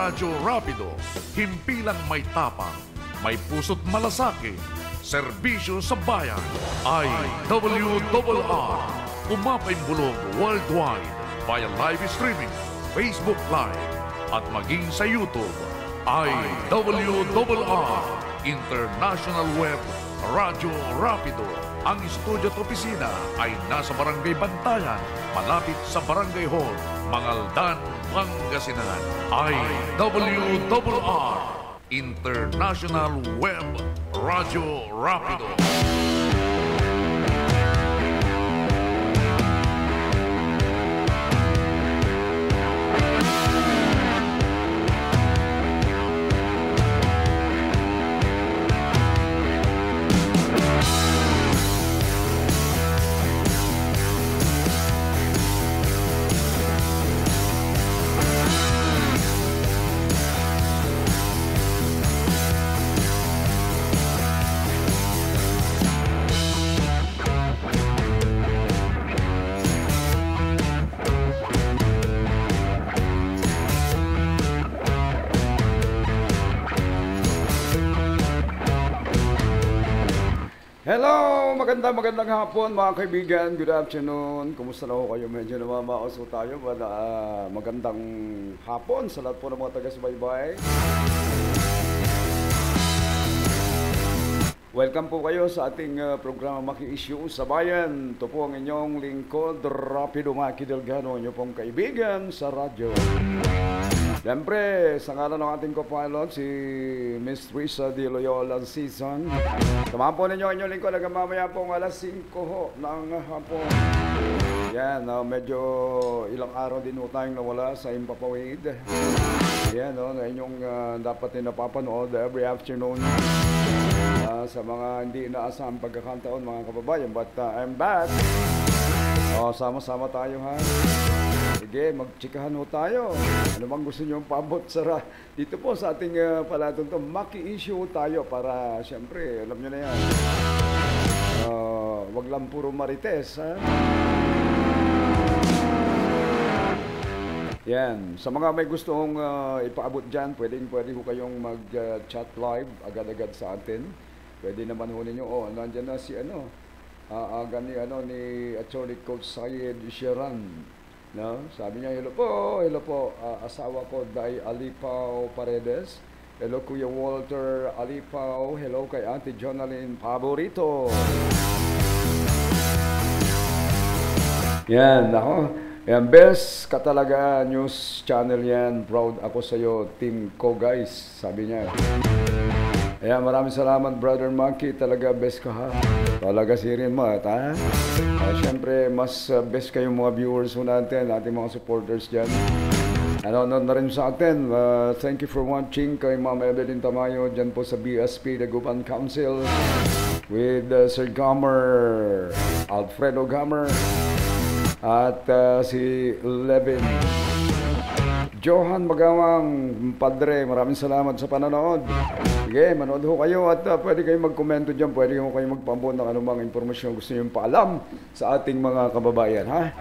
Radyo Rapido, himpilang may tapang, may puso't malasakit, serbisyo sa bayan, IWRR, umapaimbulong worldwide via live streaming, Facebook Live, at maging sa YouTube, IWRR, International Web Radyo Rapido. Ang studio at opisina ay nasa Barangay Bantayan, malapit sa Barangay Hall, Mangaldan, Pangasinan. IWRR, International Web Radyo Rapido. Hello! Magandang hapon mga kaibigan. Good afternoon. Kumusta na ho kayo? Medyo namamaos ho tayo. Magandang hapon sa lahat po ng mga taga-subaybay. Welcome po kayo sa ating programa Maki-Issue sa Bayan. Ito po ang inyong lingkod, Rapido Maki Delgado, inyo pong kaibigan sa radyo. Siyempre, sa ngalan ng ating co-pilot, si Miss Risa de Loyola Season. Samahan po ninyo inyong lingkod hanggang mamaya pong alas 5 ho ng hapon. Yan, medyo ilang araw din ho tayong nawala sa Impapawid. Yan, na inyong dapat din napapanood every afternoon. Sa mga hindi inaasahang pagkakataon mga kababayan. But I'm back. Sama-sama tayo ha. Sige, magtsikahan ho tayo. Ano bang gusto nyo paabot dito po sa ating palatong to. Maki-issue tayo para, siyempre, alam nyo na yan. Wag lang puro marites, ha? Yan. Sa mga may gustong ipaabot dyan, pwede ho kayong mag-chat live agad-agad sa atin. Pwede naman ho ninyo, nandyan na si ni Attorney Coach Syed Sheran. No? Sabi niya, hello po, asawa ko, Day Alipaw Paredes. Hello, Kuya Walter Alipaw. Hello kay Auntie Jonalyn Paborito. Yan, ako. Yan, best katalaga news channel yan. Proud ako sa'yo, Team Ko guys, sabi niya. Ayan, maraming salamat, Brother Monkey. Talaga best ka ha. Talaga sirin mo, ha? Siyempre, mas best kayong mga viewers mo natin, ating mga supporters dyan. Nanonood na rin sa atin. Thank you for watching kay Ma'am Evelyn Tamayo dyan po sa BSP, the Guban Council, with Sir Gamer, Alfredo Gamer, at si Levin. Johan Magawang, Padre, maraming salamat sa panonood. Sige, manood ho kayo at pwede kayong magkomento dyan, pwede ho kayong magpambon ng anumang impormasyon gusto nyo paalam sa ating mga kababayan, ha?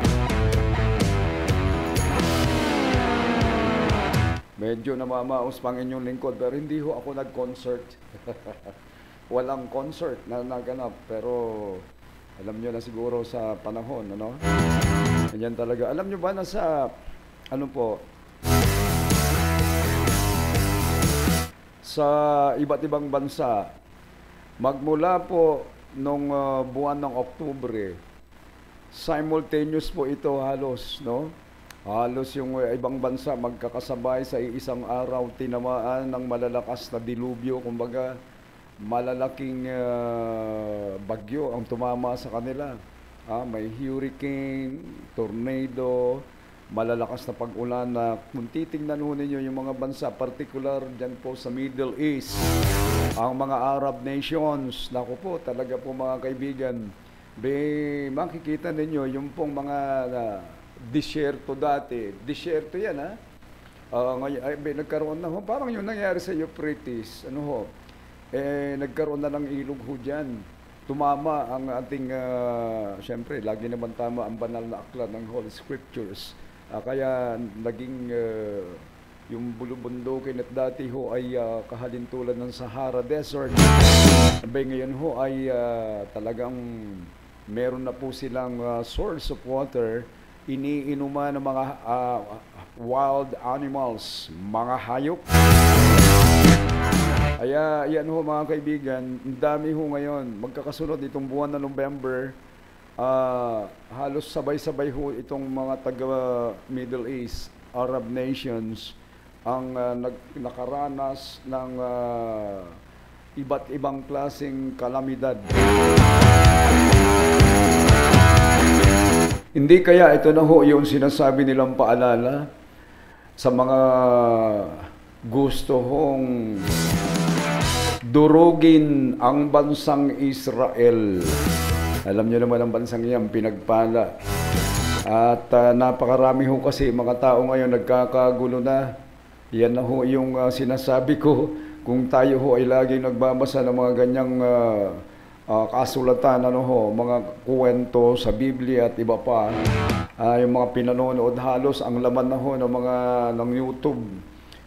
Medyo namamaos pang inyong lingkod, pero hindi ho ako nag-concert. Walang concert na naganap, pero alam nyo na siguro sa panahon, ano? Ganyan talaga. Alam nyo ba na sa, sa iba't ibang bansa, magmula po nung buwan ng Oktubre, simultaneous po ito halos, no? Halos yung ibang bansa magkakasabay sa isang araw tinamaan ng malalakas na dilubyo, kumbaga malalaking bagyo ang tumama sa kanila. May hurricane, tornado, malalakas na pag-ulan na kung titingnan ho ninyo yung mga bansa, particular dyan po sa Middle East, ang mga Arab nations, naku po, talaga po mga kaibigan, makikita ninyo yung pong mga disyerto dati. Disyerto yan, ha? Ngayon, nagkaroon na ho, parang yung nangyari sa Euphrates, nagkaroon na ng ilog ho dyan. Tumama ang ating, siyempre, lagi naman tama ang banal na aklat ng Holy Scriptures. Kaya naging yung bulubundukin at dati ho ay kahalintulad ng Sahara Desert. Abay ngayon ho ay talagang meron na po silang source of water, iniinuman ng mga wild animals, mga hayop. Kaya yan ho mga kaibigan, ang dami ho ngayon, magkakasunod itong buwan na November, halos sabay-sabay ho itong mga taga Middle East, Arab nations, ang nakaranas ng iba't ibang klaseng kalamidad. Hindi kaya ito na ho yung sinasabi nilang paalala sa mga gusto hong durugin ang bansang Israel. Alam niyo naman ang bansang iyan, pinagpala. At napakarami ho kasi mga tao ngayon nagkakagulo na. Yan na ho yung sinasabi ko. Kung tayo ho ay laging nagbabasa ng mga ganyang kasulatan, mga kwento sa Biblia at iba pa, yung mga pinanonood, halos ang laman na ho ng YouTube,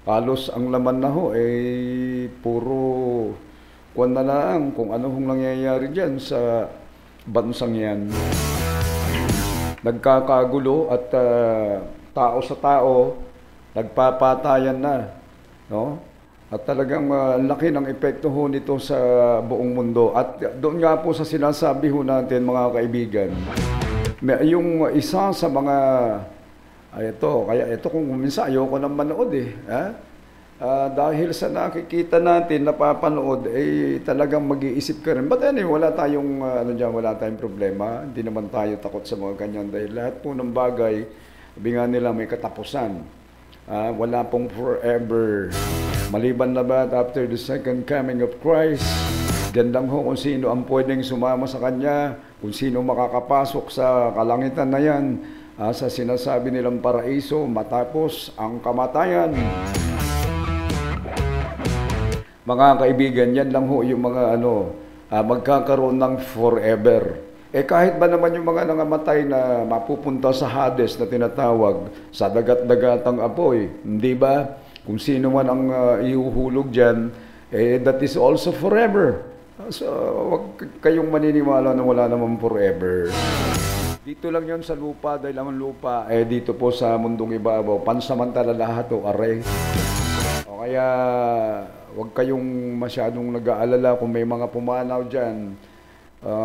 halos ang laman na ho puro kung na lang kung ano hong nangyayari dyan sa bansang yan. Nagkakagulo at tao sa tao, nagpapatayan na, no? At talagang laki ng epekto ho nito sa buong mundo. At doon nga po sa sinasabi ho natin mga kaibigan, yung isa sa mga, ito kung minsan ayoko nang manood dahil sa nakikita natin, napapanood, talagang mag-iisip ka rin. But anyway, wala tayong problema. Hindi naman tayo takot sa mga ganyan dahil lahat po ng bagay, sabi nga nila may katapusan. Wala pong forever. Maliban na ba after the second coming of Christ, diyan lang ho kung sino ang pwedeng sumama sa Kanya, kung sino makakapasok sa kalangitan na yan, sa sinasabi nilang paraiso matapos ang kamatayan. Mga kaibigan, yan lang ho yung mga magkakaroon ng forever. Kahit ba naman yung mga nangamatay na mapupunta sa Hades na tinatawag, sa dagat-dagatang apoy, hindi ba? Kung sino man ang ihuhulog dyan, that is also forever. So, wag kayong maniniwala na wala naman forever. Dito lang yon sa lupa, dahil ang lupa, dito po sa mundong ibabaw, pansamantala lahat o are. O kaya, wag kayong masyadong nag-aalala kung may mga pumanaw dyan.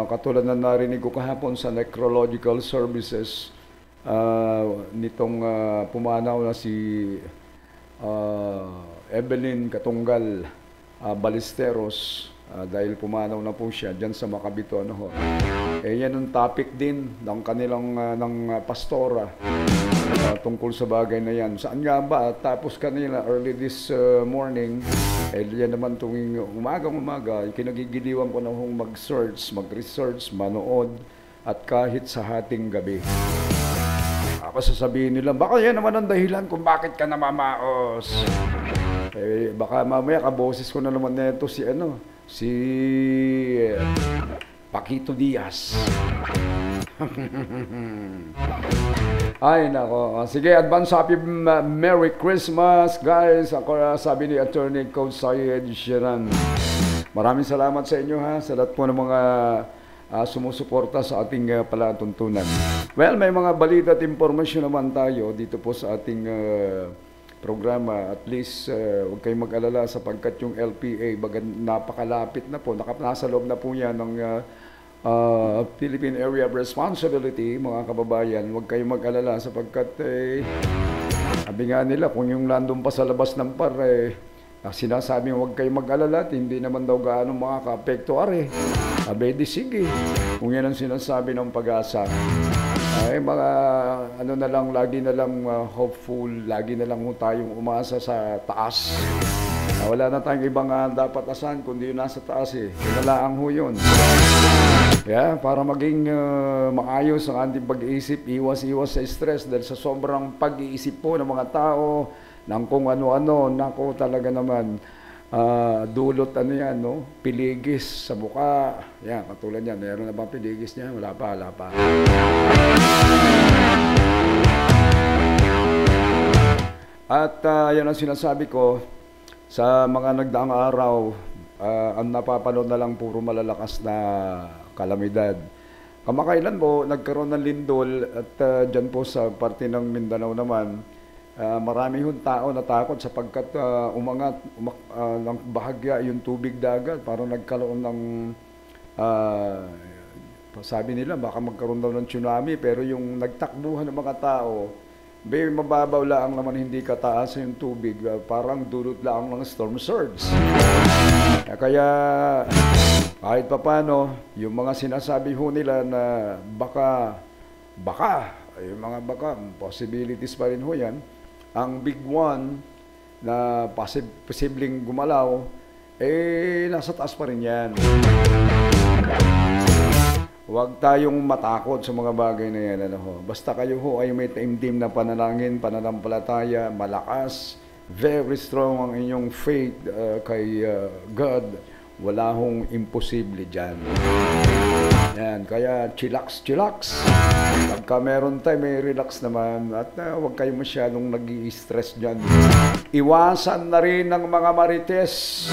Katulad na narinig ko kahapon sa necrological services, nitong pumanaw na si Evelyn Katunggal Ballesteros, dahil pumanaw na po siya dyan sa Makabito. Yan ang topic din ng kanilang ng pastora tungkol sa bagay na yan. Saan nga ba? Tapos kanila, early this morning, yan naman tuwing umagang-umaga, kinagigiliwan ko na hong mag-research, manood, at kahit sa hating gabi. Ako sasabihin nila, baka yan naman ang dahilan kung bakit ka namamaos. Baka mamaya kaboses ko na naman nito si Paquito Diaz. Ay, nako. Sige, advance happy Merry Christmas, guys. Ako sabi ni Attorney Coach Syed Sheran. Maraming salamat sa inyo sa lahat po ng mga sumusuporta sa ating palatuntunan. Well, may mga balita at impormasyon naman tayo dito po sa ating programa. At least, huwag kayong mag-alala sapagkat yung LPA, napakalapit na po. Nasa loob na po yan ng Philippine Area of Responsibility, mga kababayan. Huwag kayong mag-alala sapagkat sabi nga nila, kung yung nandun pa sa labas ng par, sinasabi huwag kayong mag-alala at hindi naman daw gaano makaka-apekto di sige. Kung yan ang sinasabi ng Pag-asa, mga lagi na lang hopeful, lagi na lang tayong umasa sa taas. Wala na tayong ibang dapat asahan kundi yung nasa taas Pinalaang ho yun. Para maging maayos ang ating pag-iisip, iwas-iwas sa stress dahil sa sobrang pag-iisip po ng mga tao ng kung ano-ano, nako talaga naman dulot piligis sa buka. Katulad yan, meron na bang piligis niya? Wala pa. At yan ang sinasabi ko, sa mga nagdaang araw, ang napapanood na lang puro malalakas na kalamidad. Kamakailan po, nagkaroon ng lindol at dyan po sa parte ng Mindanao naman, marami hong tao natakot sapagkat ng bahagya yung tubig dagat. Parang nagkaroon ng, ah, sabi nila baka magkaroon daw ng tsunami, pero yung nagtakbuhan ng mga tao, mababaw lang naman, hindi kataas yung tubig, parang dulot lang ng storm surge. Kaya kahit papano, yung mga sinasabi ho nila na yung mga baka, possibilities pa rin ho yan. Ang big one na posibleng gumalaw, nasa taas pa rin yan. Huwag tayong matakot sa mga bagay na yan. Ano ho. Basta kayo ho ay may taimtim na panalangin, pananampalataya, malakas, very strong ang inyong faith kay God. Wala hong imposible dyan. Yan, kaya chillax. Pagka meron tayo, may relax naman. At huwag kayo masyadong nag-i-stress dyan. Iwasan na rin ng mga marites.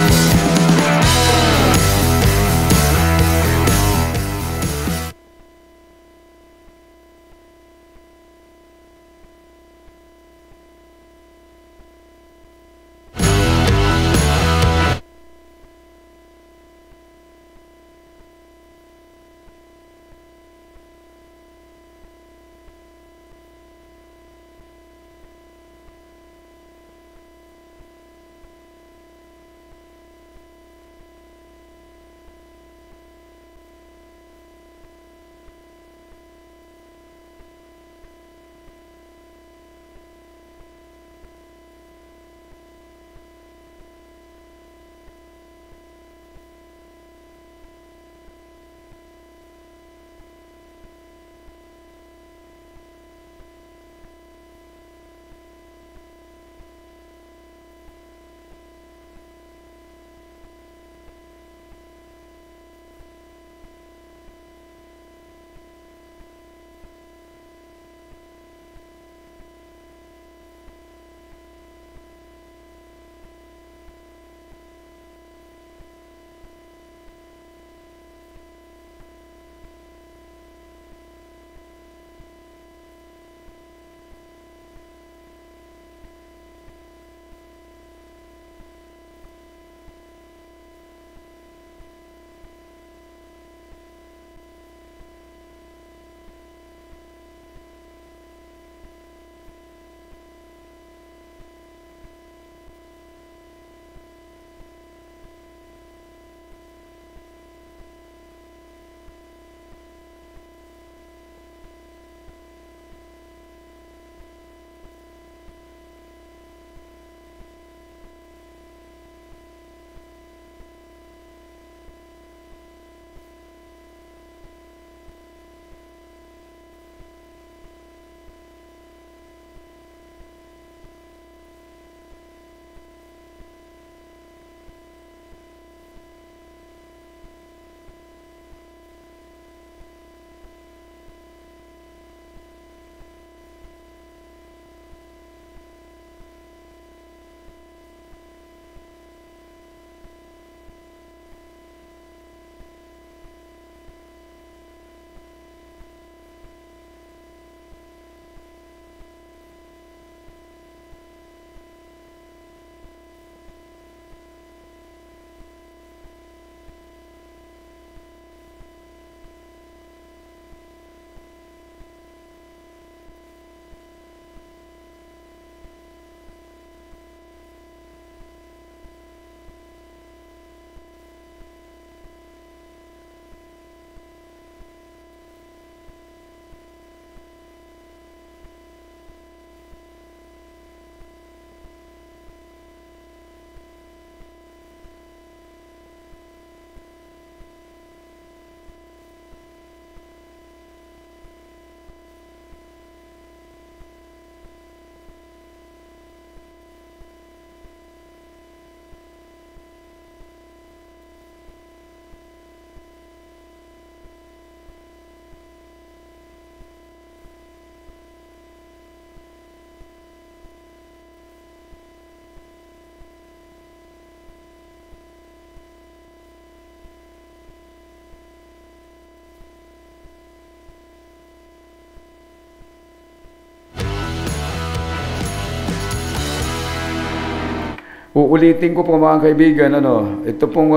Uulitin ko po mga kaibigan, ito pong,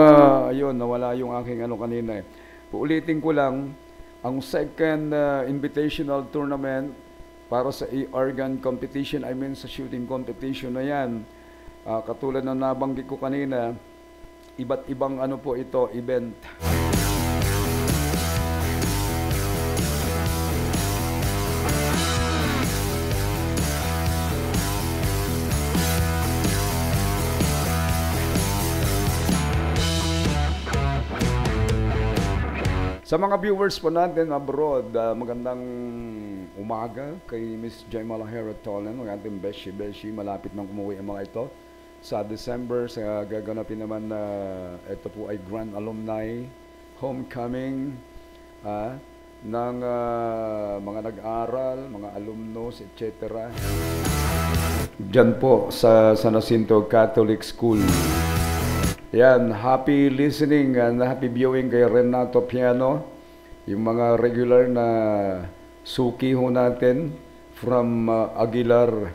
ayun, nawala yung aking kanina eh. Uulitin ko lang, ang second invitational tournament para sa organ competition, I mean sa shooting competition na yan, katulad ng nabanggit ko kanina, iba't ibang po ito, event. Sa mga viewers po natin abroad, magandang umaga kay Miss Jaimala Heratolan, ang ating beshi-beshi. Malapit nang umuwi ang mga ito. Sa December, sa gaganapin naman na ito po ay Grand Alumni Homecoming ng mga nag-aral, mga alumnos, etc. Diyan po sa San Jacinto Catholic School. Yan, happy listening and happy viewing kay Renato Piano, yung mga regular na suki ho natin from Aguilar,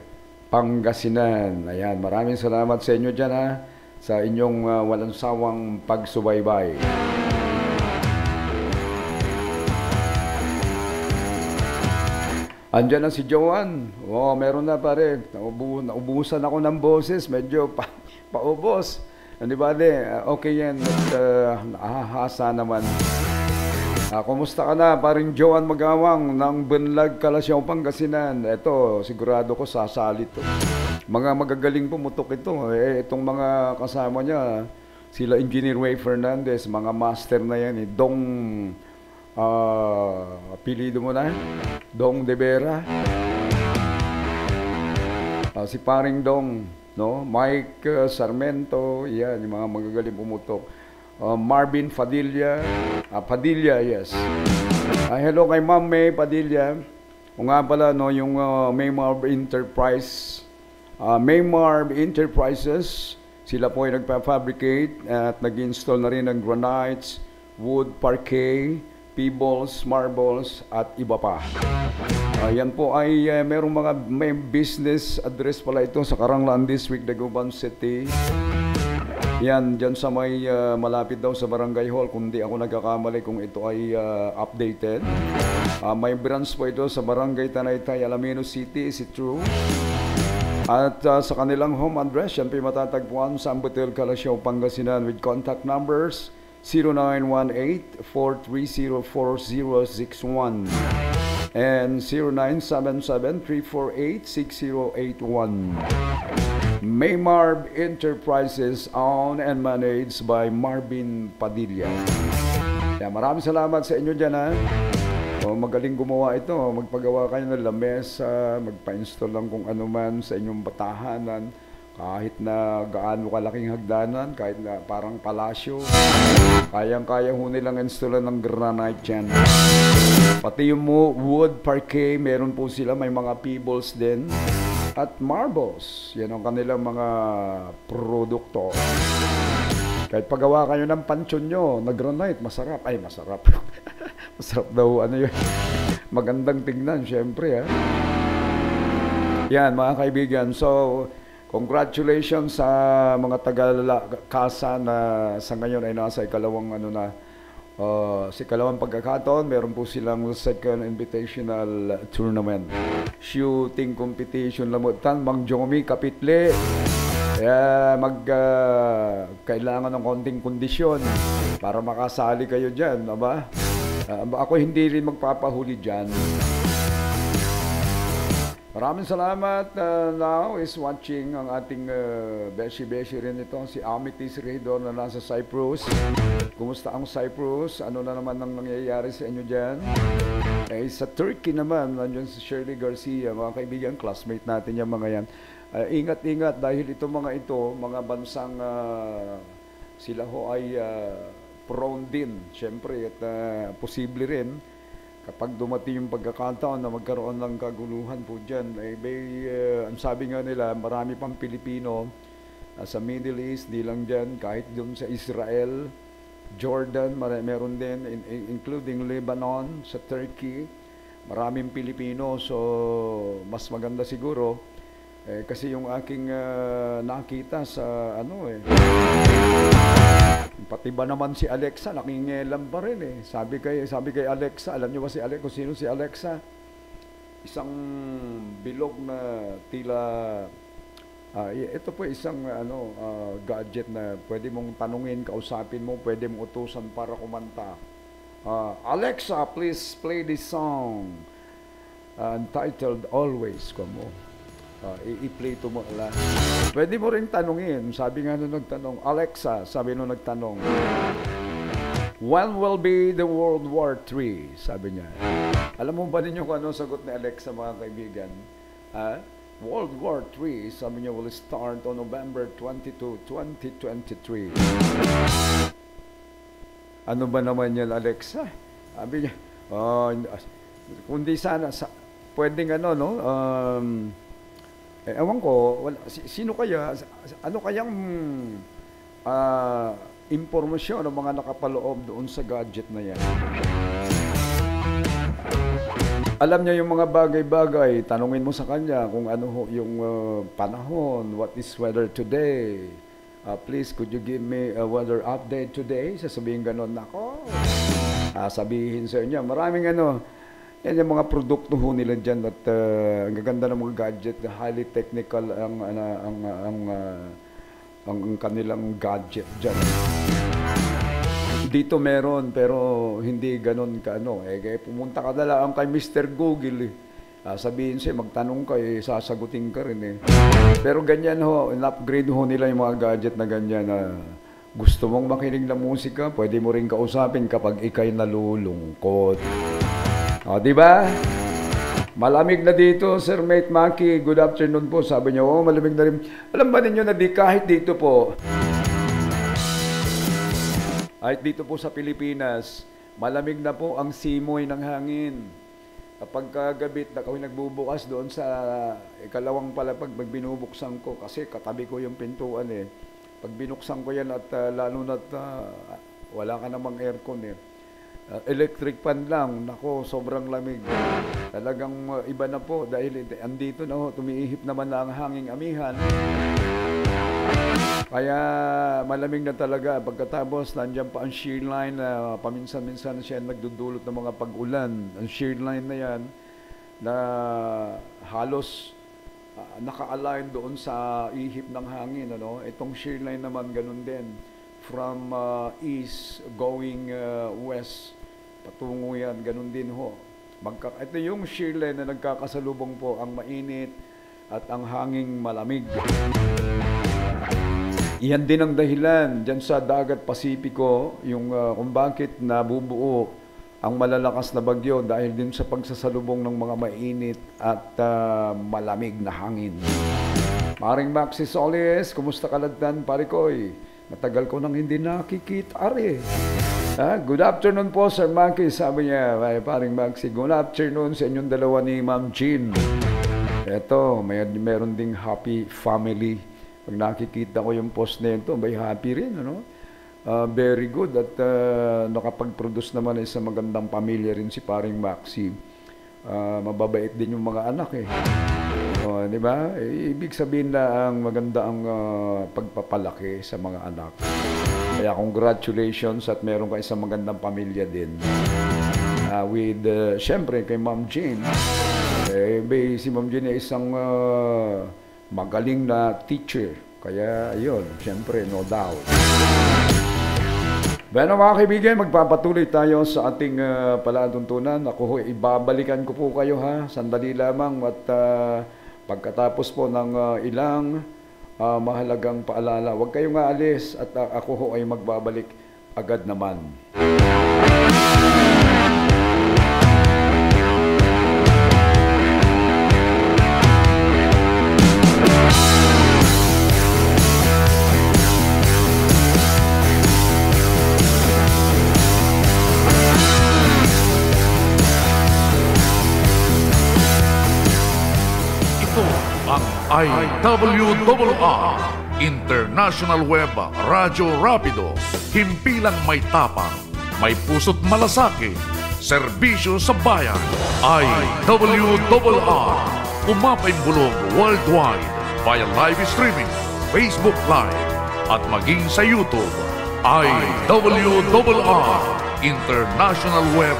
Pangasinan. Ayan, maraming salamat sa inyo dyan sa inyong walang sawang pagsubaybay. Andyan na si Joan. Meron na pare. Naubusan ako ng boses, medyo paubos. Di ba, okay yan. Nakahasa naman. Kumusta ka na? Paring Joan Magawang ng Bunlag, Kalasyaw, Pangasinan. Ito, sigurado ko sasalit to. Mga magagaling pumutok ito. Itong mga kasama niya, sila Engineer Way Fernandez, mga master na yan. Dong, apelido mo na? Dong De Vera. Si paring Dong. No, Mike Sarmento, yan, yung mga magagaling pumutok. Marvin Padilla, Padilla, yes. Hello kay Ma'am May Padilla. O nga pala, yung Maymarb Enterprises, sila po ay nagpa-fabricate at nag-install na rin ng granites, wood, parquet, pebbles, marbles, at iba pa. Yan po ay may business address pala ito sa Karanglan District, Dagupan City. Yan, dyan sa may malapit daw sa Barangay Hall, kung di ako nagkakamali kung ito ay updated. May branch po ito sa Barangay Tanaytay, Alaminos City, is it true? At sa kanilang home address, yan po matatagpuan sa Ambutil, Kalasyaw, Pangasinan with contact numbers 0918-430-4061 and 0977-348-6081. Maymarb Enterprises, owned and managed by Marvin Padilla. Maraming salamat sa inyo dyan magaling gumawa ito. Magpagawa kayo ng lamesa, magpa-install lang kung ano man sa inyong batahanan. Kahit na gaano kalaking hagdanan, kahit na parang palasyo, kayang-kaya ho nilang installan ng granite dyan. Pati yung wood, parquet, meron po sila, may mga pebbles din. At marbles, yan ang kanilang mga produkto. Kahit pagawa kayo ng pansyon nyo, na granite, masarap. Ay, masarap. Masarap daw, yun. Magandang tingnan, syempre, Yan, mga kaibigan. So, congratulations sa mga taga-kasa na sa ngayon ay nasa ikalawang pagkakataon. Meron po silang second invitational tournament. Shooting competition lamutan, Mang Jomi, Kapitle. Kailangan ng konting kondisyon para makasali kayo dyan, ba? Ako hindi rin magpapahuli dyan. Maraming salamat. Now is watching ang ating beshi-beshi rin ito, si Amitis Redor na nasa Cyprus. Kumusta ang Cyprus? Ano na naman ang nangyayari sa inyo dyan? Sa Turkey naman, nandiyan si Shirley Garcia, mga kaibigan, classmate natin yung mga yan. Ingat-ingat dahil mga bansang sila ho ay prone din, syempre, at posible rin kapag dumating yung pagkakataon na magkaroon ng kaguluhan po dyan, ang sabi nga nila, marami pang Pilipino sa Middle East, di lang dyan, kahit doon sa Israel, Jordan, meron din, including Lebanon, sa Turkey, maraming Pilipino. So, mas maganda siguro Kasi yung aking nakita sa ano pati ba naman si Alexa, nakingelam pa rin Sabi kay Alexa, alam niyo ba si Alexa, kung sino si Alexa? Isang bilog na tila, ito po isang gadget na pwede mong tanungin, kausapin mo, pwede mong utusan para kumanta. Alexa, please play this song entitled Always, mo. I-play to mo lang. Pwede mo rin tanungin. Sabi nga nung nagtanong, Alexa, sabi nung nagtanong, when will be the World War III? Sabi niya. Alam mo ba ninyo kung ano sagot ni Alexa, mga kaibigan? World War III, sabi niya, will start on November 22, 2023. Ano ba naman yan, Alexa? Sabi niya, kundi sana, pwedeng ewan ko, sino kaya, ano kayang impormasyon ng mga nakapaloob doon sa gadget na yan? Alam niya yung mga bagay-bagay, tanungin mo sa kanya kung ano yung panahon, what is weather today? Please, could you give me a weather update today? Sasabihin ganon, nako. Sabihin sa inyo, maraming yan yung mga produkto ho nila dyan at ang gaganda ng mga gadget, highly technical ang kanilang gadget dyan. Dito meron pero hindi ganon kaya pumunta ka na lang kay Mr. Google sabihin siya, magtanong ka sasagutin ka rin Pero ganyan ho, in-upgrade ho nila yung mga gadget na ganyan gusto mong makinig ng musika, pwede mo rin kausapin kapag ikay nalulungkot. Di ba? Malamig na dito, Sir Mate Maki. Good afternoon po. Sabi niya, malamig na rin. Alam ba ninyo na kahit dito po, sa Pilipinas, malamig na po ang simoy ng hangin. Kapag kagabi, ako'y nagbubukas doon sa ikalawang palapag, pag binubuksan ko, kasi katabi ko yung pintuan Pag binuksan ko yan at lalo na't wala ka namang aircon electric fan lang, nako, sobrang lamig. Talagang iba na po dahil andito na tumiihip naman na ang hanging amihan. Kaya malamig na talaga. Pagkatapos, nandiyan pa ang shear line na paminsan-minsan siya nagdudulot ng mga pag-ulan. Ang shear line na yan na halos naka-align doon sa ihip ng hangin. Itong shear line naman ganun din. From east going west, patungo yan, ganun din ho. Ito yung shear line na nagkakasalubong po ang mainit at ang hanging malamig. Iyan din ang dahilan dyan sa dagat Pasipiko, yung kung bakit nabubuo ang malalakas na bagyo dahil din sa pagsasalubong ng mga mainit at malamig na hangin. Paring Maxi Solis, kumusta kalagdan, pare koy? Matagal ko nang hindi nakikita, Good afternoon po, Sir Maki. Sabi niya, paring Maxi, good afternoon sa inyong dalawa ni Ma'am Jean. Eto, meron ding happy family. Pag nakikita ko yung post na ito, may happy rin, very good. At nakapag-produce naman sa magandang pamilya rin si paring Maxi. Mababait din yung mga anak di ba? Ibig sabihin na ang maganda ang pagpapalaki sa mga anak. Kaya congratulations at meron ka isang magandang pamilya din. Siyempre kay Ma'am Jean. Si Ma'am Jean ay isang magaling na teacher. Kaya yun, siyempre, no doubt. Bueno mga kaibigan, magpapatuloy tayo sa ating palatuntunan. Ako ibabalikan ko po kayo sandali lamang at pagkatapos po ng ilang mahalagang paalala. Huwag kayong aalis at ako ay magbabalik agad naman. IWRR International Web Radyo Rapido, himpilang may tapang, may puso't malasakit, serbisyo sa bayan. IWRR, umapay bulong worldwide via live streaming, Facebook Live, at maging sa YouTube ay IWRR International Web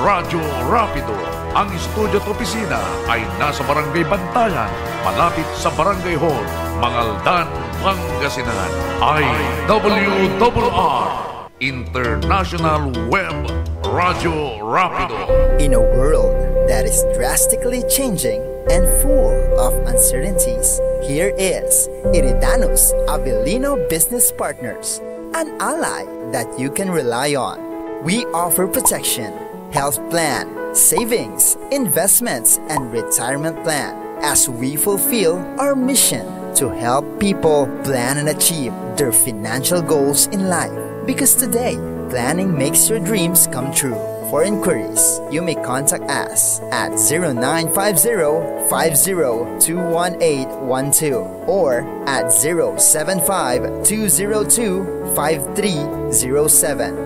Radyo Rapido. Ang studio at opisina ay nasa Barangay Bantayan, malapit sa Barangay Hall, Mangaldan, Pangasinan. IWRR International Web Radyo Rapido. In a world that is drastically changing and full of uncertainties, here is Iridanos Avellino Business Partners, an ally that you can rely on. We offer protection, health plan, savings, investments, and retirement plan as we fulfill our mission to help people plan and achieve their financial goals in life. Because today, planning makes your dreams come true. For inquiries, you may contact us at 0950-50-21812 or at 075-202-5307.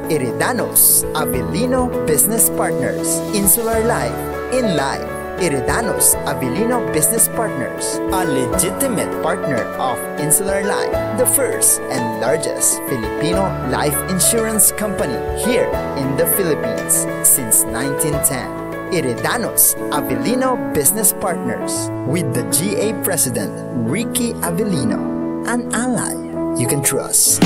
Iridanos Avellino Business Partners. Insular Life in Life. Iridanos Avellino Business Partners, a legitimate partner of Insular Life, the first and largest Filipino life insurance company here in the Philippines since 1910. Iridanos Avellino Business Partners with the GA President Ricky Avellino, an ally you can trust.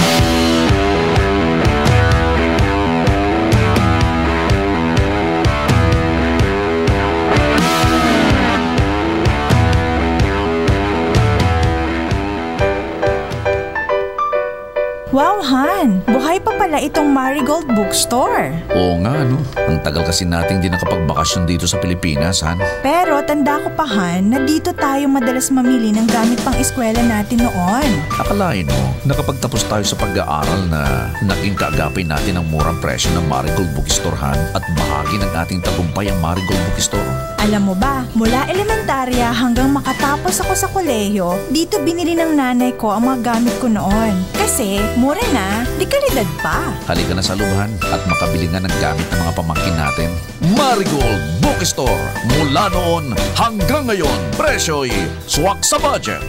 Wow, Han! Buhay pa pala itong Marigold Bookstore. Oo nga, no? Ang tagal kasi nating di nakapagbakasyon dito sa Pilipinas, Han. Pero tanda ko pa, Han, na dito tayo madalas mamili ng gamit pang eskwela natin noon. Akalain mo, nakapagtapos tayo sa pag-aaral na naging kaagapay natin ang murang presyo ng Marigold Bookstore, Han, at bahagi ng ating tagumpay ang Marigold Bookstore. Alam mo ba, mula elementarya hanggang makatapos ako sa kolehiyo, dito binili ng nanay ko ang mga gamit ko noon. Kasi, mura na, di kalidad pa. Halika na sa lubhan at makabili nga ng gamit ng mga pamangkin natin. Marigold Bookstore. Mula noon hanggang ngayon, presyo'y swak sa budget.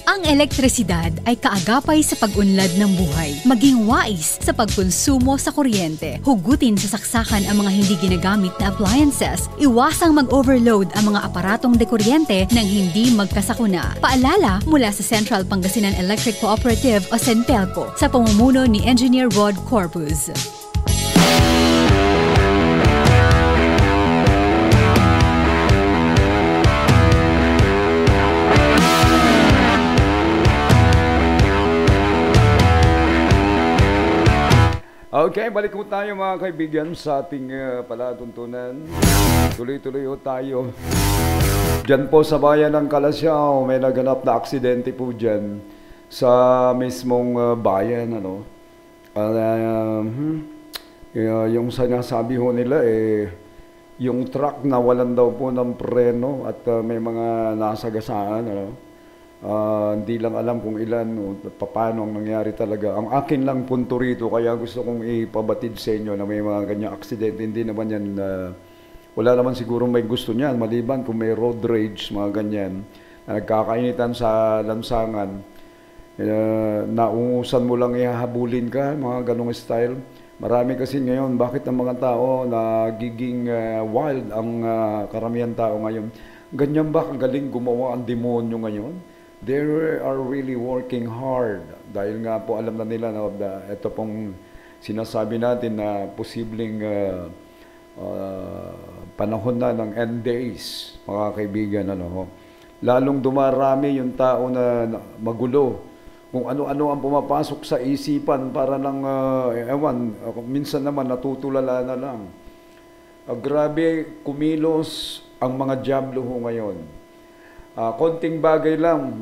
Ang elektrisidad ay kaagapay sa pag-unlad ng buhay. Maging wais sa pagkonsumo sa kuryente. Hugutin sa saksakan ang mga hindi ginagamit na appliances. Iwasang mag-overload ang mga aparatong dekuryente nang hindi magkasakuna. Paalala mula sa Central Pangasinan Electric Cooperative o CENPELCO sa pamumuno ni Engineer Rod Corpus. Okay, balik po tayo mga kaibigan sa ating palatuntunan. Tuloy-tuloy ho tayo. Diyan po sa bayan ng Calasiao, may naganap na aksidente po dyan sa mismong bayan. Yung sinasabi ho nila, yung truck na walan daw po ng preno at may mga nasagasaan. Hindi lang alam kung ilan o paano ang nangyari talaga. Ang akin lang punto rito, kaya gusto kong ipabatid sa inyo na may mga ganyang aksidente. Hindi naman yan, wala naman siguro may gusto niyan, maliban kung may road rage, mga ganyan, na nagkakainitan sa lansangan. Naungusan mo lang ihahabulin ka, mga ganong style. Marami kasi ngayon, bakit ang mga tao nagiging wild ang karamihan tao ngayon? Ganyan ba kagaling gumawa ang demonyo ngayon? They are really working hard dahil nga po alam na nila na ito pong sinasabi natin na posibleng panahon na ng end days, mga kaibigan. Lalong dumarami yung tao na magulo. Kung ano-ano ang pumapasok sa isipan para lang, minsan naman natutulala na lang. Grabe kumilos ang mga diablo ho ngayon. Konting bagay lang,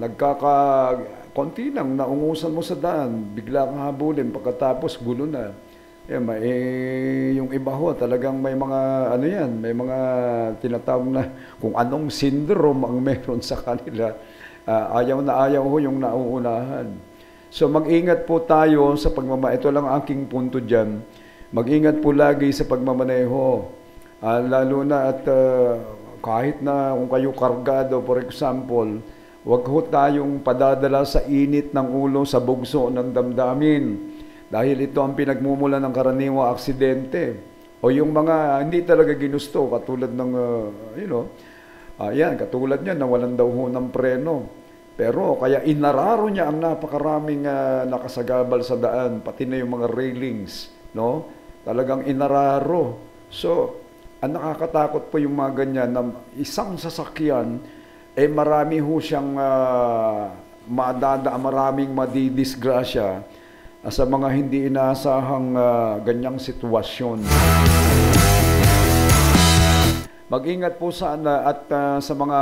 konti lang, naungusan mo sa daan, bigla kang habulin, pagkatapos gulo na. Yung iba ho, talagang may mga, may mga tinatawag na kung anong syndrome ang meron sa kanila. Ayaw ho yung nauunahan. So mag-ingat po tayo sa ito lang aking punto dyan, mag-ingat po lagi sa pagmamaneho. Lalo na at kahit na kung kayo kargado, for example, Huwag ho tayong padadala sa init ng ulo, sa bugso ng damdamin. Dahil ito ang pinagmumula ng karaniwang aksidente. O yung mga hindi talaga ginusto, katulad ng, katulad niya na walang daw ho ng preno. Pero kaya inararo niya ang napakaraming nakasagabal sa daan, pati na yung mga railings. No? Talagang inararo. So, ang nakakatakot po yung mga ganyan na isang sasakyan, marami ho siyang maraming madidisgrasya sa mga hindi inaasahang ganyang sitwasyon. Mag-ingat po sana at sa mga,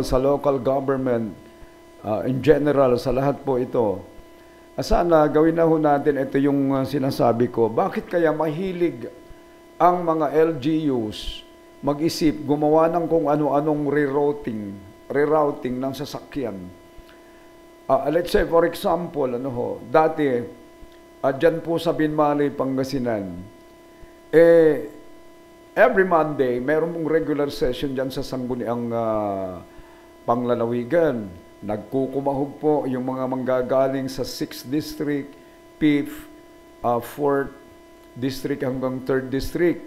sa local government, in general, sa lahat po ito. Sana gawin na ho natin ito yung sinasabi ko. Bakit kaya mahilig ang mga LGUs mag-isip, gumawa ng kung ano-anong rerouting ng sasakyan? Let's say, for example, dati, dyan po sa Binmalay, Pangasinan, every Monday, meron pong regular session dyan sa Sangguniang Panglalawigan. Nagkukumahog po yung mga manggagaling sa 6th District, 5th, 4th District hanggang 3rd District.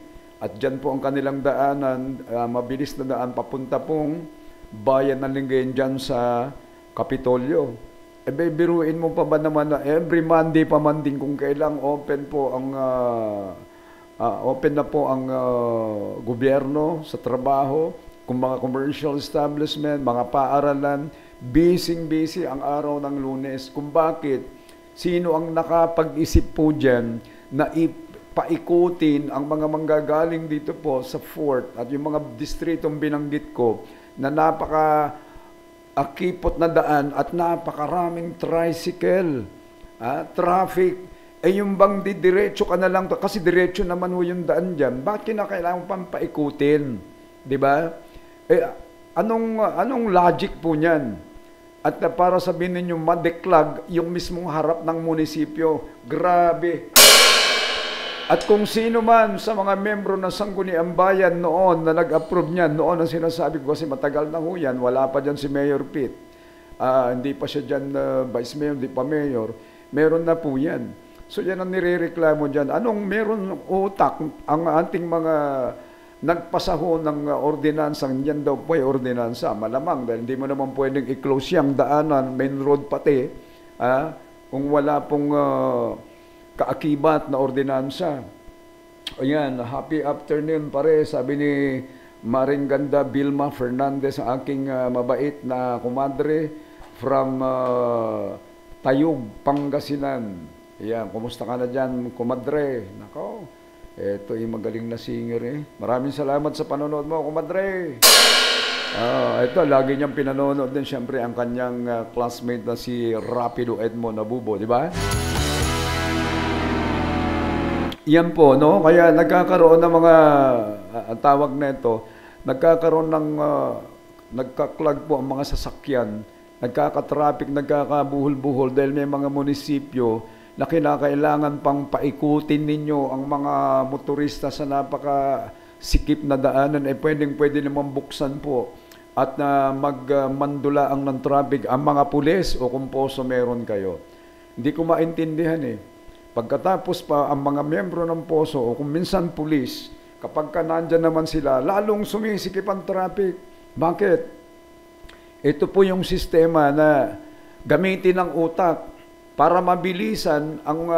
At dyan po ang kanilang daanan, mabilis na daan papunta pong bayan ng Lingayen dyan sa Kapitolyo. Biruin mo pa ba naman na every Monday pa man din kung kailang open na po ang gobyerno sa trabaho, kung mga commercial establishment, mga paaralan, busy ang araw ng Lunes. Kung bakit, sino ang nakapag-isip po dyan na paikutin ang mga manggagaling dito po sa 4th at yung mga distritong binanggit ko na akipot na daan at napakaraming tricycle, traffic, yung bang diretso ka na lang, kasi diretso naman ho yung daan dyan, bakit kinakailangan pang paikutin? Diba? Anong logic po niyan? At para sabihin ninyo, madeklag yung mismong harap ng munisipyo, grabe. At kung sino man sa mga membro ng Sangguniang Bayan noon na nag-approve niyan, noon ang sinasabi ko kasi matagal na ho yan, wala pa dyan si Mayor Pete. Hindi pa siya dyan Vice Mayor, hindi pa Mayor. Meron na po yan. So yan ang nirereklamo dyan. Anong meron utak ang ating mga nagpasaho ng ordinansang yan daw po ay ordinansa. Malamang dahil hindi mo naman pwedeng i-close yung daanan, main road pati, kung wala pong kaakibat na ordinansa. Ayan, happy afternoon pare, sabi ni Maring Ganda Vilma Fernandez, ang aking mabait na kumadre from Tayug, Pangasinan. Ayan, kumusta ka na dyan, kumadre? Nako, eto yung magaling na singer Maraming salamat sa panonood mo, kumadre. Ito, lagi niyang pinanonood din siyempre ang kanyang classmate na si Rapido Edmo Nabubo, di ba? Yan po, no? Kaya nagkakaroon ng mga, tawag na ito, nagkakaroon ng, nagkaklag po ang mga sasakyan, nagkakatraffic, nagkakabuhol-buhol dahil may mga munisipyo na kinakailangan pang paikutin ninyo ang mga motorista sa napakasikip na daanan, pwede naman buksan po at magmandulaang ng traffic ang mga pulis o kung poso meron kayo. Hindi ko maintindihan Pagkatapos pa ang mga miyembro ng poso o kung minsan pulis, kapag nandyan naman sila, lalong sumisikip ang traffic. Bakit? Ito po yung sistema na gamitin ang utak para mabilisan ang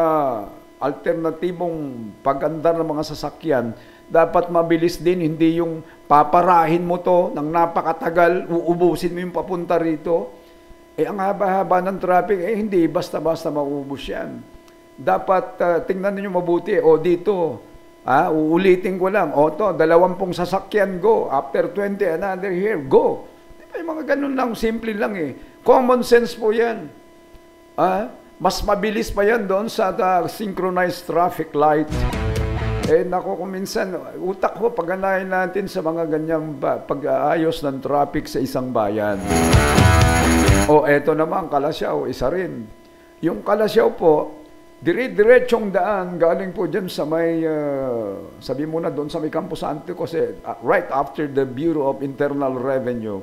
alternatibong pag-andar ng mga sasakyan. Dapat mabilis din, hindi yung paparahin mo to ng napakatagal, uubusin mo yung papunta rito. Ang haba-haba ng traffic, hindi basta-basta mauubos yan. Dapat tingnan niyo mabuti. Dito, uulitin ko lang. To, 20 sasakyan, go. After 20, another here, go. Diba, yung mga ganun lang, simple lang Common sense po yan. Mas mabilis pa yan doon sa synchronized traffic light. Nako, kung minsan, utak ko, pagganahin natin sa mga ganyang pag-aayos ng traffic sa isang bayan. Eto naman, Kalasyaw, isa rin. Yung Kalasyaw po, diretsyong daan, galing po dyan sa may, sabi mo na doon sa may Campo Santo kasi right after the Bureau of Internal Revenue,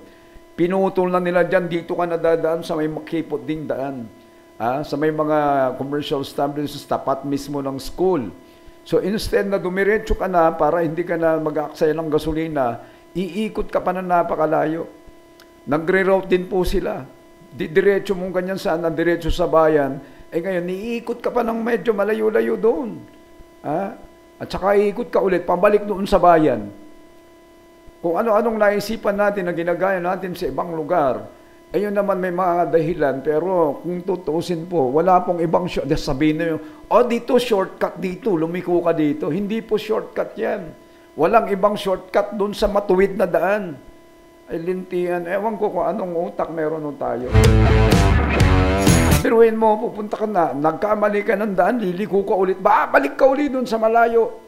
Pinutol na nila dyan, dito ka nadadaan sa may makipot ding daan. Sa may mga commercial establishments, tapat mismo ng school. So instead na dumiretso ka na para hindi ka na mag-aaksaya ng gasolina, iikot ka pa na napakalayo. Nagre-route din po sila. Diretso mong ganyan sana, diretso sa bayan. Ngayon, iikot ka pa ng medyo malayo-layo doon. At saka iikot ka ulit, pabalik doon sa bayan. Kung ano-anong naisipan natin na ginagaya natin sa ibang lugar, ayun naman may mga dahilan, pero kung tutuusin po, wala pong ibang shortcut. Sabihin nyo, dito shortcut dito, lumiko ka dito. Hindi po shortcut yan. Walang ibang shortcut doon sa matuwid na daan. Ay lintian, ewan ko kung anong utak meron nun tayo. Biruin mo, pupunta ka na, nagkamali ka ng daan, liliko ka ulit, balik ka ulit doon sa malayo.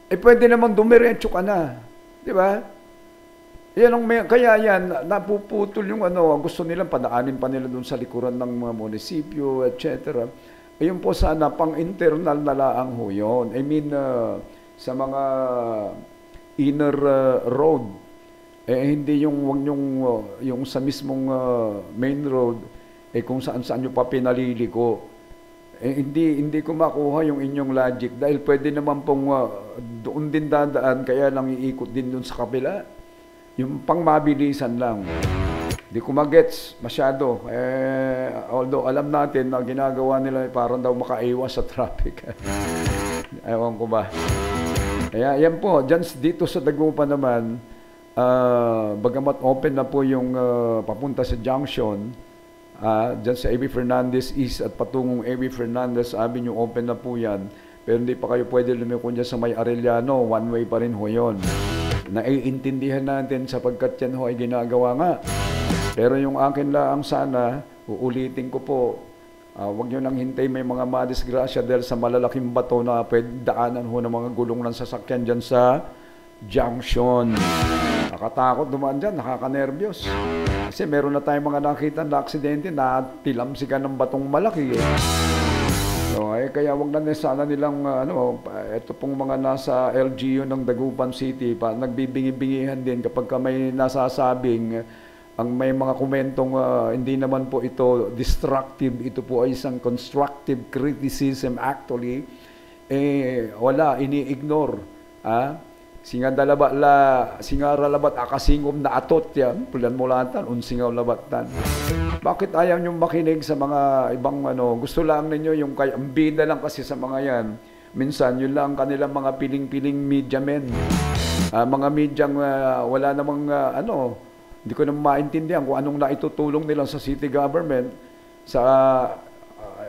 Pwede naman dumiretso ka na. Di ba? Kaya yan, napuputol yung gusto nilang padaanin pa nila doon sa likuran ng mga munisipyo, etc. Ayun po sana, pang-internal na laang ho yun. Sa mga inner road, hindi yung sa mismong main road, kung saan-saan nyo pa pinaliliko. Hindi ko makuha yung inyong logic dahil pwede naman pong doon din dadaan, kaya lang iikot din doon sa kabila. Yung pangmabilisan lang. Di ko magets masyado. Although alam natin na ginagawa nila parang daw makaiwas sa traffic. Ewan ko ba. Kaya yan po, dito sa Dagupan naman, bagamat open na po yung papunta sa junction, dyan sa A.B. Fernandez East at patungong A.B. Fernandez Avenue, open na po yan. Pero hindi pa kayo pwede lumiko dyan sa may Arellano, one way pa rin ho yun. Naiintindihan natin sapagkat yan ho ay ginagawa nga. Pero yung akin lang sana, uulitin ko po, huwag nyo nang hintay may mga madisgrasya dahil sa malalaking bato na pwede daanan ho ng mga gulong ng sasakyan dyan sa junction. Nakatakot dumaan dyan, nakakanervyos. Kasi meron na tayong mga nakita na aksidente na tilamsikan ng batong malaki. So, kaya wag na sana nilang, ito pong mga nasa LGU ng Dagupan City, nagbibingi-bingihan din kapag may nasasabing, ang may mga komentong hindi naman po ito destructive, ito po ay isang constructive criticism actually, wala, ini-ignore. Singara labat akasingom na atot yan, pulan mulatan, unsingaw labatan. Bakit ayaw nyo makinig sa mga ibang gusto lang ninyo yung ang bida lang kasi sa mga yan. Minsan yun lang kanilang mga piling-piling media men. Mga medyang wala namang hindi ko naman maintindihan kung anong naitutulong nila sa city government.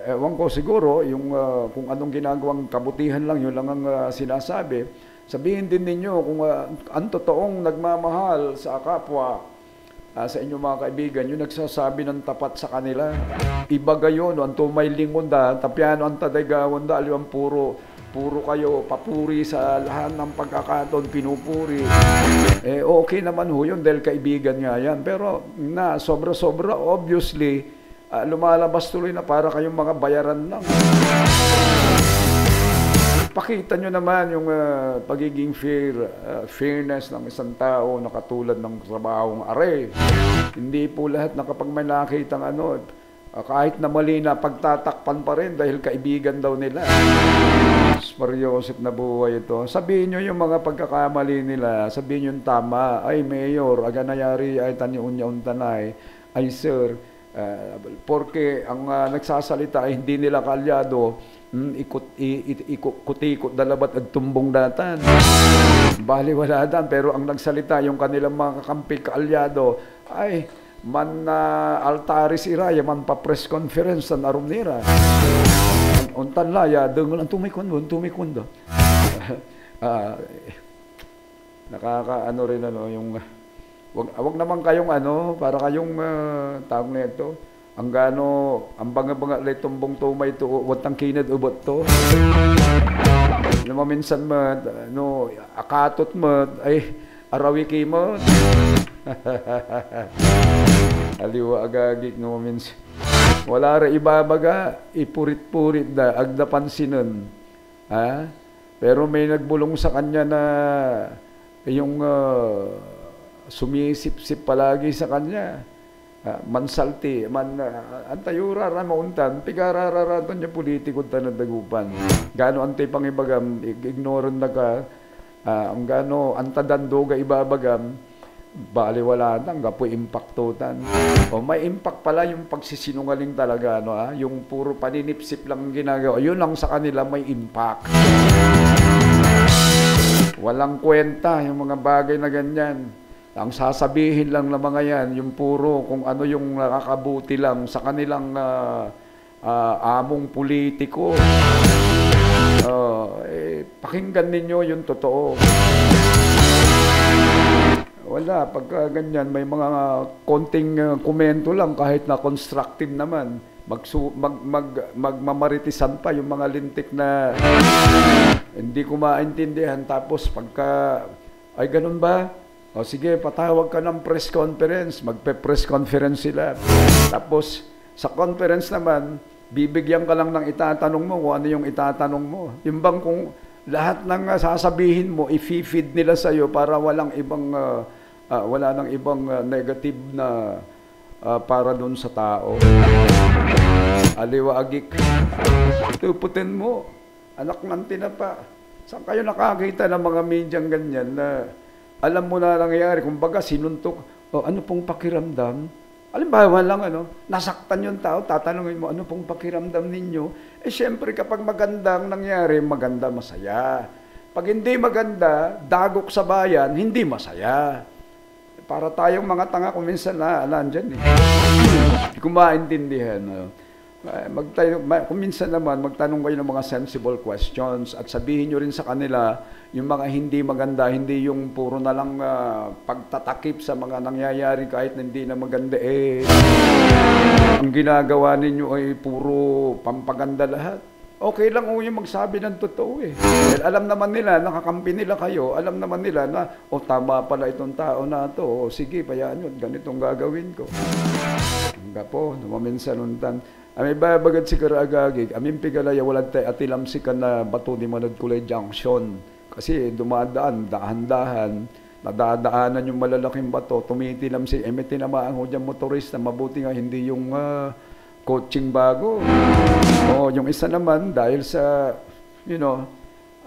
Ewan ko siguro, yung kung anong ginagawang kabutihan lang, yun lang ang sinasabi. Sabihin din ninyo kung ang totoong nagmamahal sa kapwa, sa inyong mga kaibigan, yung nagsasabi ng tapat sa kanila. Iba gayon, ang tumay lingon da, tapyano ang tadaygawan da, aliwang puro kayo papuri sa lahat ng pagkakataon, pinupuri. Okay naman ho yun dahil kaibigan nga yan. Pero sobra-sobra, obviously, lumalabas tuloy na para kayong mga bayaran lang. Pakita nyo naman yung pagiging fairness ng isang tao na katulad ng trabahong are. Hindi po lahat na kapag may nakitang kahit na mali na pagtatakpan pa rin dahil kaibigan daw nila. Mariosip na buhay ito. Sabihin nyo yung mga pagkakamali nila, sabihin nyo yung tama, ay mayor, aganayari ay taniunya untanay, ay sir, porque ang nagsasalita ay hindi nila kalyado, ikot-ikot dalabat at tumbong datan. Bali wala dan, pero ang nagsalita yung kanilang mga kakampi kaalyado ay man altaris iraya man pa press conference na arumnira. Untan laya dengon ang tumikundo. Nakakaano rin yung wag naman kayong para kayong tawag na ito. Ang banga-banga lay tumbong tumay to, watang kinad ubot to. Minsan akatot mo, ay arawiki mo. Aliwa agagik minsan. Wala ra ibabaga, ipurit-purit da, agda pansinan. Pero may nagbulong sa kanya na yung sumisip-sip palagi sa kanya. Mansalti, antayura ramauntan, pigarararaton niya politiko tanadagupan. Gano antay pangibagam, ignoran na ka, ang gano antadandoga ibabagam, baliwala nang gapo impactotan. O may impact pala yung pagsisinungaling talaga, no, yung puro paninipsip lang ginagawa. Yun lang sa kanila may impact. Walang kwenta yung mga bagay na ganyan. Ang sasabihin lang ng mga yan, yung puro kung ano yung nakakabuti lang sa kanilang among politiko. Pakinggan ninyo yung totoo. Wala, pagka ganyan, may mga konting komento lang kahit na constructive naman. Magmamaritisan pa yung mga lintik na hindi ko maintindihan. Tapos pagka, ay ganun ba? O sige, patawag ka ng press conference. Magpe-press conference sila. Tapos, sa conference naman, bibigyan ka lang ng itatanong mo kung ano yung itatanong mo. Yung bang kung lahat ng sasabihin mo, i-feed nila sa'yo para walang ibang, wala nang ibang negative na para dun sa tao. Aliwaagik. Tuputin mo. Anak ng tinapa. Saan kayo nakakita ng mga medyang ganyan na alam mo na nangyayari, kumbaga sinuntok, ano pong pakiramdam? Halimbawa lang, nasaktan yung tao, tatanungin mo, ano pong pakiramdam ninyo? Siyempre, kapag magandang nangyari, maganda, masaya. Pag hindi maganda, dagok sa bayan, hindi masaya. Para tayong mga tanga, kung minsan nandyan eh. Hindi ko maintindihan. Kung minsan naman, magtanong kayo ng mga sensible questions at sabihin nyo rin sa kanila yung mga hindi maganda, hindi yung puro na lang pagtatakip sa mga nangyayari kahit hindi na maganda. Ang ginagawa ninyo ay puro pampaganda lahat. Okay lang yung magsabi ng totoo eh. Dahil alam naman nila, nakakampi nila kayo, alam naman nila na, tama pala itong tao na ito, sige, payaan yun, ganitong gagawin ko. Hangga po, namaminsan untan. Ami babagat si Karagagig, amin pigalaya walang tayo atilam si ka na bato ni Manod Kulay Junction. Kasi dumadaan, dahan-dahan, nadadaanan yung malalaking bato, tumitilam si, may tinamaan ho dyan motorista, mabuti nga hindi yung coaching bago. Yung isa naman, dahil sa,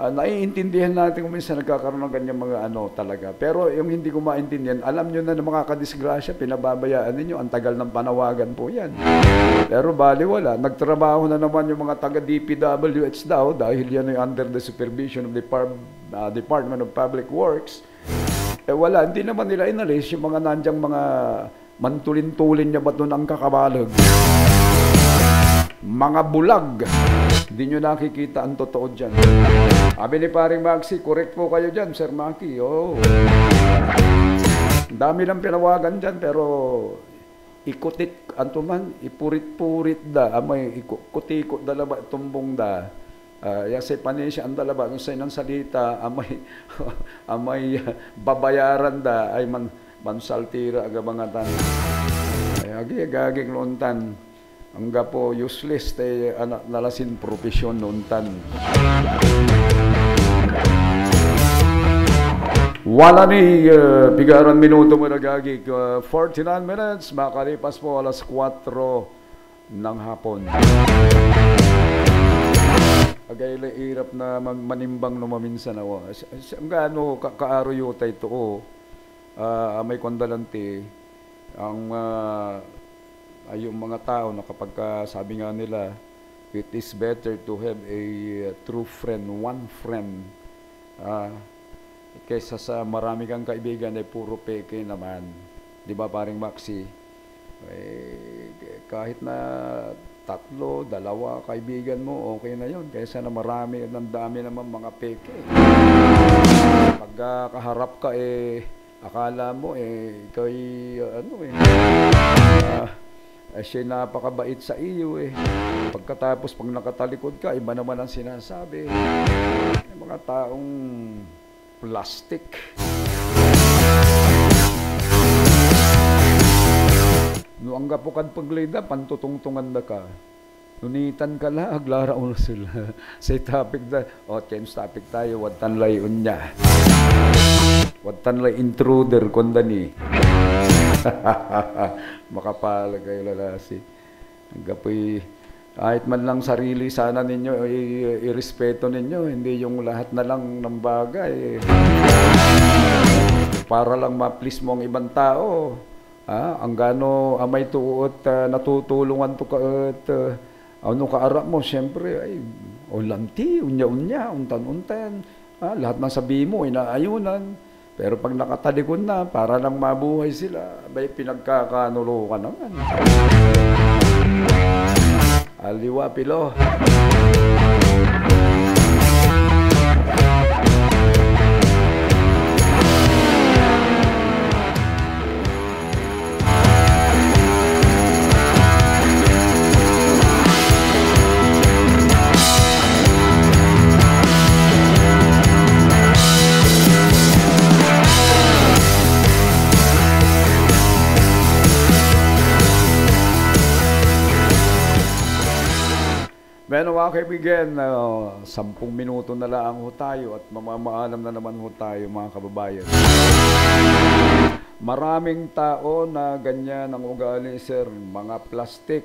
naiintindihan natin kung minsan nagkakaroon ng ganyang mga talaga. Pero yung hindi ko maintindihan, alam nyo na mga kadisgrasya, pinababayaan ninyo, ang tagal ng panawagan po yan. Pero baliwala, nagtrabaho na naman yung mga taga-DPWH daw, dahil yan ay under the supervision of the Department of Public Works. Wala, hindi naman nila inalis yung mga nandyang mga mantulin-tulin niya ba't nun ang kakabalag. Mga bulag. Hindi nyo nakikita ang totoo dyan. Sabi ni Paring Maxi, correct po kayo dyan, Sir Maki. Dami ng pinawagan dyan, pero ikutit, ipurit-purit da, amay ikutikot dalaba, tumbong da. Yasay panisya ang dalaba, kung sa'yo ng salita, amay babayaran da, ay mansaltira agabangatan. Ay agaging lontan. Ang gapo useless tay nalasin profesyon nuntan. Wala ni pigaran minuto mo nagagig 49 minutes makalipas po alas 4 ng hapon. Agay irap na manimbang no maminsan awa. Ang gaano kaaro tay to may kondalanti ang yung mga tao na kapag sabi nga nila, it is better to have a true friend, one friend, kaysa sa marami kang kaibigan ay puro peke naman. Di ba Paring Maxi? Kahit na 3, 2 kaibigan mo, okay na yun. Kaysa na marami, ng dami naman mga peke. Pag kaharap ka, akala mo, ikaw siya napakabait sa iyo Pagkatapos, pag nakatalikod ka, iba naman ang sinasabi. May mga taong plastic. Nuangga po kan paglida, pantutungtungan na ka. Nunitan ka la, aglara uno sila. Say topic da, change topic tayo, wad tanlayon niya. Watan lang intruder kundani. Makapal kayo lalasi. Gapoy, kahit man lang sarili sana ninyo, irespeto ninyo. Hindi yung lahat na lang ng bagay. Para lang ma-please mo ang ibang tao. Ang gano amay tuot, natutulungan to ka at ano kaarap mo, siyempre, ay, lanti, unya-unya, untan-untan. Lahat ng sabi mo, inaayunan. Pero pag nakatalikod na, para lang mabuhay sila, may pinagkakanulo ka naman. Aliwa, pilo. Bueno mga kaibigan, 10 minuto na lang ho tayo at mamamaalam na naman ho tayo mga kababayan. Maraming tao na ganyan ang ugali, sir, mga plastic.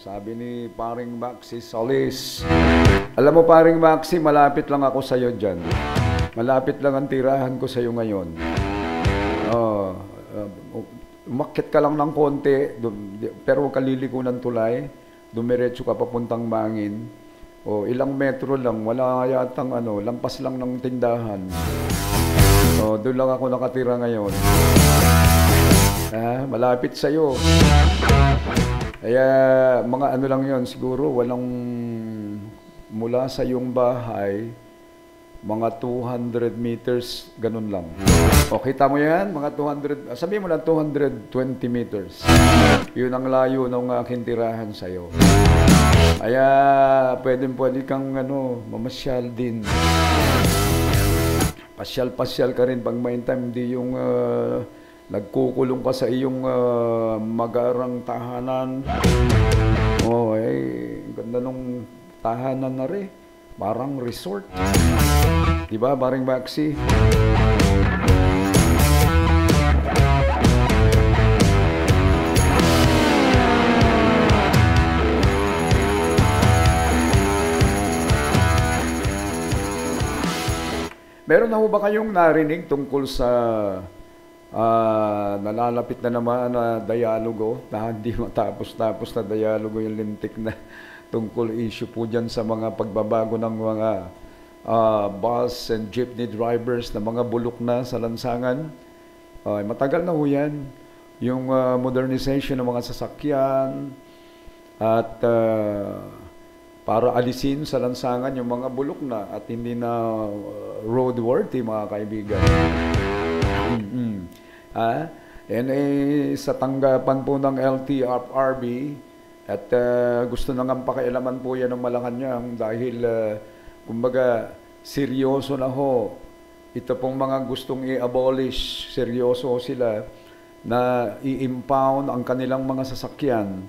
Sabi ni Paring Maxi Solis. Alam mo Paring Maxi, malapit lang ako sa iyo dyan. Malapit lang ang tirahan ko sa iyo ngayon. Umakyat ka lang ng konti, pero huwag ka liliko ng tulay. Dumiretso ka papuntang Mangin. Ilang metro lang, wala yatang lampas lang ng tindahan. Doon lang ako nakatira ngayon. Malapit sa'yo. Kaya mga lang yon siguro, walang mula sa iyong bahay, mga 200 meters, ganun lang. Kita mo yan? Mga 200, sabihin mo lang 220 meters. Yun ang layo ng aking tirahan sa'yo. Kaya pwede kang mamasyal din. Pasyal-pasyal ka rin pag may time, hindi yung nagkukulong ka sa iyong magarang tahanan. Ganda nung tahanan na rin. Parang resort. Diba, Paring Maxi? Meron na ho ba kayong narinig tungkol sa nalalapit na naman na dialogo, na hindi matapos-tapos na dialogo, yung lintik na tungkol issue po dyan sa mga pagbabago ng mga bus and jeepney drivers na mga bulok na sa lansangan. Matagal na ho yan. Yung modernization ng mga sasakyan at para alisin sa lansangan yung mga bulok na at hindi na roadworthy, mga kaibigan. Sa tanggapan po ng LTFRB, at gusto na nga pakialaman po yan ng Malacanang dahil kumbaga seryoso na ho. Ito pong mga gustong i-abolish, seryoso sila na i-impound ang kanilang mga sasakyan.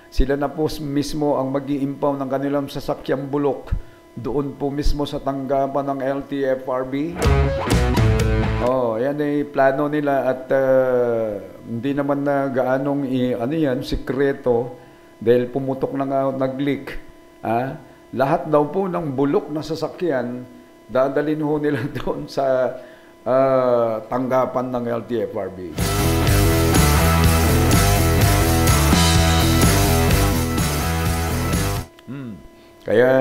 Sila na po mismo ang mag-i-impound ng kanilang sasakyang bulok doon po mismo sa tanggapan ng LTFRB. Yan ay plano nila at hindi naman na gaanong sikreto dahil pumutok na nga nag-leak. Lahat daw po ng bulok na sasakyan dadalhin ho nila doon sa tanggapan ng LTFRB. Kaya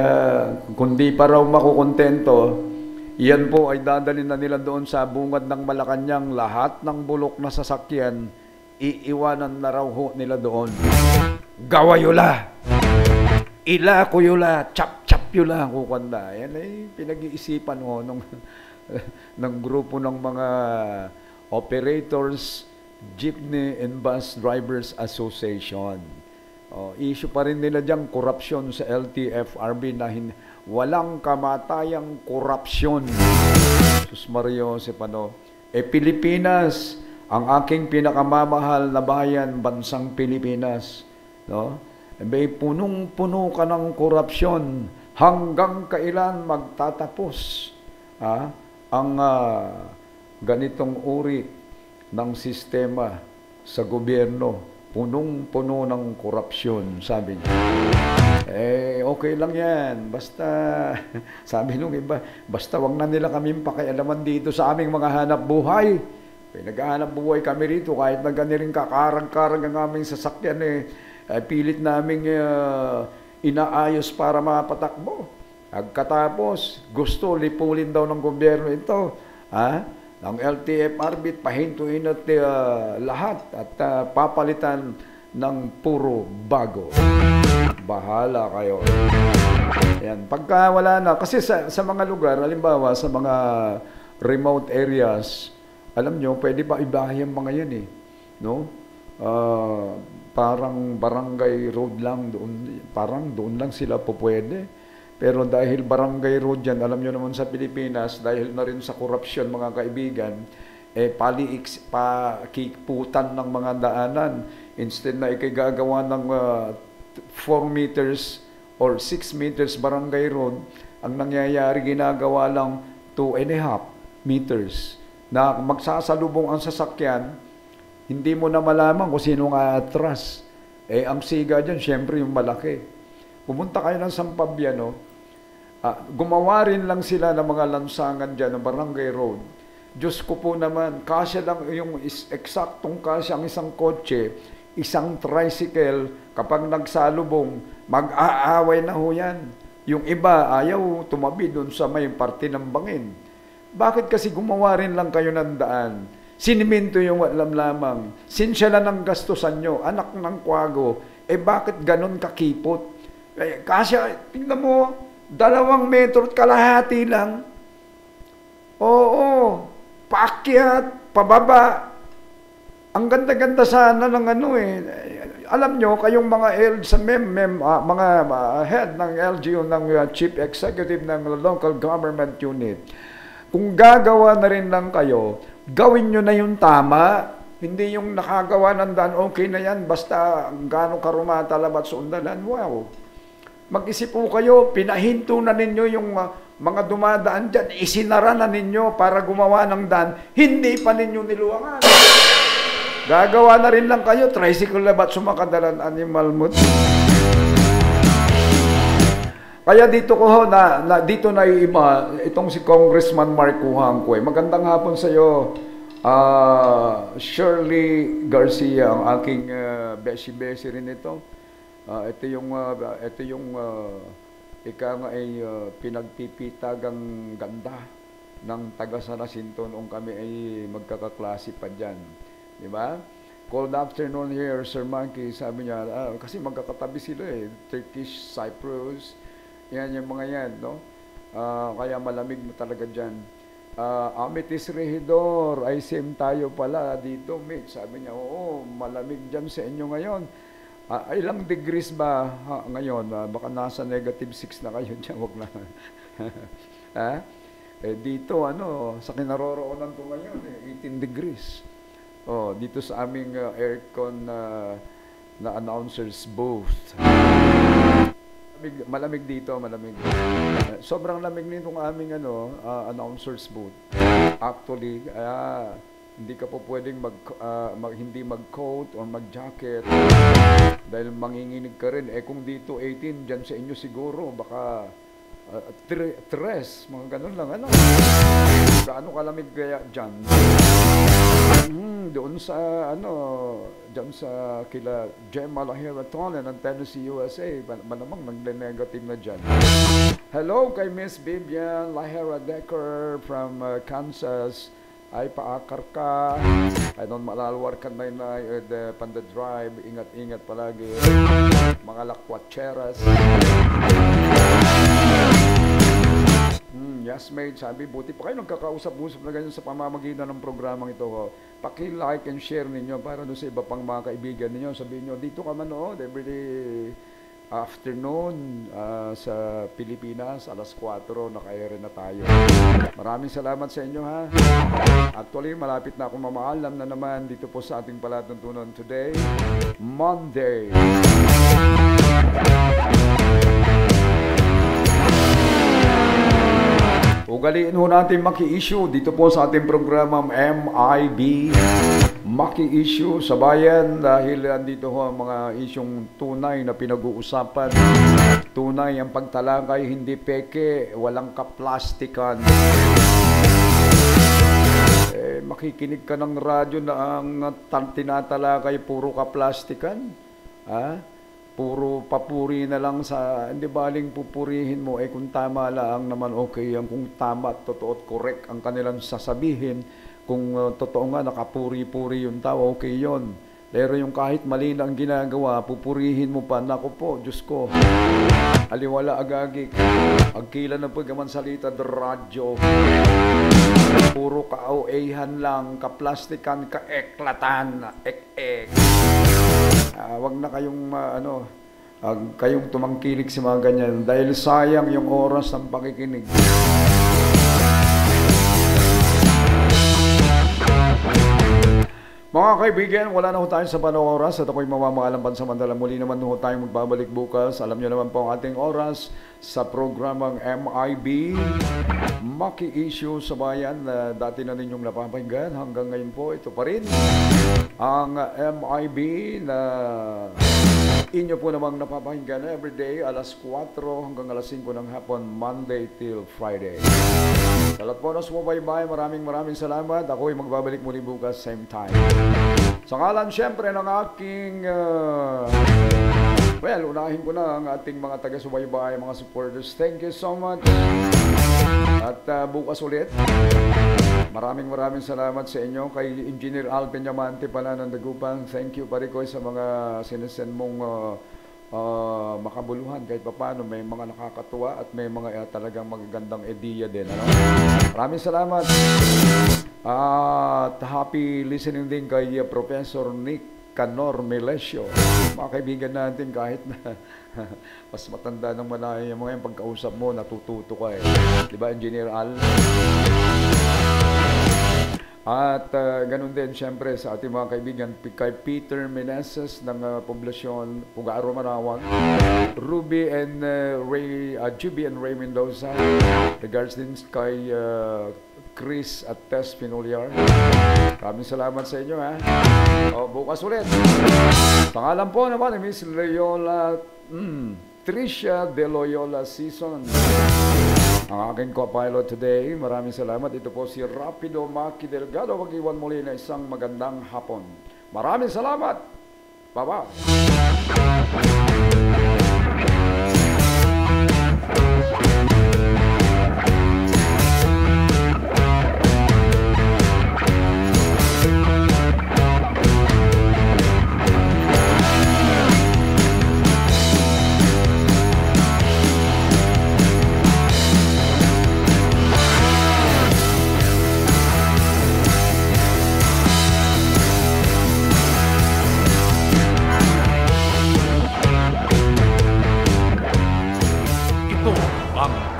kung di pa raw makukontento, iyan po ay dadalhin na nila doon sa bungad ng Malacanang. Lahat ng bulok na sasakyan, iiwanan na raw ho nila doon. Gawayula! Ila kuyula! Chap-chap yula! Kukanda. Yan ay pinag-iisipan ho ng grupo ng mga Operators Jeepney and Bus Drivers Association. Issue pa rin nila diyang korupsyon sa LTFRB na walang kamatayang korupsyon. Sus Mario Sepano. Pilipinas, ang aking pinakamamahal na bayan, bansang Pilipinas. May punong-puno ka ng korupsyon. Hanggang kailan magtatapos? ang ganitong uri ng sistema sa gobyerno, punong-puno ng korupsyon, sabi niya. Okay lang yan. Basta, sabi nung iba, basta wag na nila kaming pakialaman dito sa aming mga hanap buhay. Nag-hanap buhay kami rito, kahit na ganiring kakarang-karang ang aming sasakyan, pilit naming inaayos para mapatakbo. Pagkatapos, gusto lipulin daw ng gobyerno ito, ng LTFRB, pahintuin at lahat at papalitan ng puro bago. Bahala kayo. Ayan. Pagka wala na, kasi sa mga lugar, halimbawa sa mga remote areas, alam nyo, pwede ba ibahay ang mga yan eh. No? Parang barangay road lang doon, parang doon lang sila po pwede. Pero dahil barangay road yan, alam nyo naman sa Pilipinas, dahil na rin sa korupsyon mga kaibigan, pakiputan ng mga daanan. Instead na ikigagawa ng 4 meters or 6 meters barangay road, ang nangyayari ginagawa lang 2.5 meters. Na magsasalubong ang sasakyan, hindi mo na malaman kung sino nga atras. Ang siga dyan, syempre yung malaki. Pumunta kayo ng Sampabiano, gumawa rin lang sila ng mga lansangan dyan ng barangay road. Diyos ko po naman, kasya lang yung eksaktong kasya ang isang kotse, isang tricycle, kapag nagsalubong, mag-aaway na ho yan. Yung iba, ayaw tumabi doon sa may parte ng bangin. Bakit kasi gumawa rin lang kayo ng daan? Siniminto yung alam lamang. Sinsya lang ang gastusan nyo, anak ng kwago. Bakit ganun kakipot? Kasya, tingnan mo, 2 metro at kalahati lang. Oo, paakyat, pababa. Ang ganda-ganda sana ng alam nyo, kayong mga mga head ng LGU, ng Chief Executive ng Local Government Unit, kung gagawa na rin lang kayo, gawin nyo na yung tama. Hindi yung nakagawa ng daan, okay na yan, basta gano'ng karumata labat sa undalan. Wow. Mag-isip po kayo, pinahinto na ninyo yung mga dumadaan dyan, isinara na ninyo para gumawa ng daan, hindi pa ninyo niluwangan. Gagawa na rin lang kayo, tricycle labat sumakadalan animal mood. Kaya dito ko dito na iba itong si Congressman Mark Kuhangko. Magandang hapon sa iyo. Shirley Garcia, ang aking beshi-beshi rin ito. Ito yung ika nga ay pinagpipitagang ganda ng taga San Jacinto noong kami ay magkakaklase pa dyan. Di ba? Cold afternoon here, Sir Monkey, sabi niya, kasi magkakatabi sila Turkish, Cyprus, yan yung mga yan, no? Kaya malamig na talaga dyan. Ametis Regidor, ay same tayo pala dito, mate. Sabi niya, oo, malamig dyan sa inyo ngayon. Ilang degrees ba ngayon? Baka nasa -6 na kayo dyan, wag na. Dito, sa kinaroroonan ko ngayon, 18 degrees. Dito sa aming aircon na announcer's booth. Malamig dito, malamig. Sobrang lamig nitong aming announcer's booth. Actually, hindi ka po pwedeng hindi mag-coat or mag-jacket dahil manginginig ka rin. Kung dito 18, dyan sa inyo siguro, baka 3, mga ganun lang. Gaano kalamig kaya dyan? Doon sa diyan sa kila Gemma Lahira Tolan ng Tennessee, USA, malamang nagle-negative na dyan. Hello kay Miss Vivian Lahira Decker from Kansas. Ay, paakar ka. I don't malalwarkan na the Panda Drive. Ingat-ingat palagi. Mga lakwatcheras. Yes, mate. Sabi, buti pa kayo nagkakausap-usap na ganyan sa pamamagitan ng programang ito. Paki-like and share ninyo para doon sa iba pang mga kaibigan ninyo. Sabihin nyo, dito ka manood every afternoon sa Pilipinas, alas 4, naka-air na tayo. Maraming salamat sa inyo, ha. Actually, malapit na akong mamaalam na naman dito po sa ating palatuntunan today, Monday. ugaliin ho natin maki-issue dito po sa ating programa MIB Maki-issue sa bayan dahil andito ho ang mga isyong tunay na pinag-uusapan. Tunay ang pagtalakay, hindi peke, walang kaplastikan. Makikinig ka ng radyo na ang tinatalakay puro kaplastikan. Puro papuri na lang sa, hindi baling pupurihin mo, kung tama lang naman okay yan, kung tama, totoo at correct ang kanilang sasabihin, kung totoo nga nakapuri-puri yung tao, okay yon. Pero yung kahit mali na ang ginagawa, pupurihin mo pa, naku po, Diyos ko, aliwala agagik, agkila na po gaman salita, radyo, puro ka-OA-han lang, kaplastikan, ka-eklatan, ek-ek. Wag na kayong kayong tumangkilik sa mga ganyan dahil sayang yung oras ng pakikinig. Mga kaibigan, wala na ho tayo sa panahong oras at ako'y mamamaalam pansamantala. Muli naman ho tayo magbabalik bukas. Alam nyo naman po ang ating oras sa programang MIB Maki-issue sa bayan na dati na ninyong napapakinggan. Hanggang ngayon po, ito pa rin ang MIB na inyo po namang napapakinggan everyday alas 4 hanggang alas 5 ng hapon, Monday till Friday. Sa lahat po na sumubaybay, maraming salamat. Ako'y magbabalik muli bukas, same time. Sa ngalan siyempre ng aking unahin ko na ang ating mga taga-subaybay, mga supporters. Thank you so much. At bukas ulit. Maraming salamat sa inyo. Kay Engineer Alvin Diamante pala ng Dagupan. Thank you pare ko sa mga sinesend mong makabuluhan kahit paano. May mga nakakatuwa at may mga talagang magagandang ideya din. Maraming salamat. At happy listening din kay Professor Nick Canor Melesio. Mga kaibigan natin kahit na mas matanda ng malaya yung mga yung pagkausap mo, natututo ka Diba, Engineer Al? At ganun din siyempre sa ating mga kaibigan kay Peter Meneses ng poblasyon Pugaro, Manawag, Ruby and Juby and Ray Mendoza. Regards din kay Chris at Tess Pinuliar. Maraming salamat sa inyo bukas ulit. Pangalan po naman ni Miss Loyola Tricia De Loyola Season, ang aking co-pilot today. Maraming salamat. Ito po si Rapido Maki Delgado. Mag-iwan muli na isang magandang hapon. Maraming salamat. Bye-bye.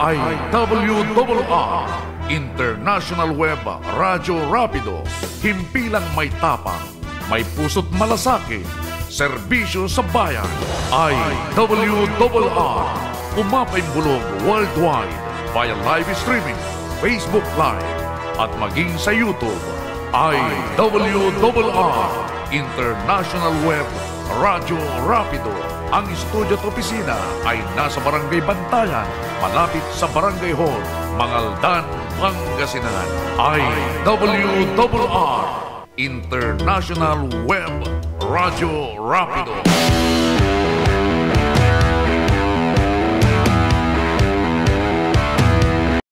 IWRR International Web Radyo Rapido, himpilang may tapang, may puso't malasakit, serbisyo sa bayan. IWRR, umapaimbulong worldwide via live streaming, Facebook Live, at maging sa YouTube. IWRR International Web Radyo Rapido. Ang studio at opisina ay nasa Barangay Bantayan, malapit sa Barangay Hall, Mangaldan, Pangasinan. IWRR International Web Radio Rapido.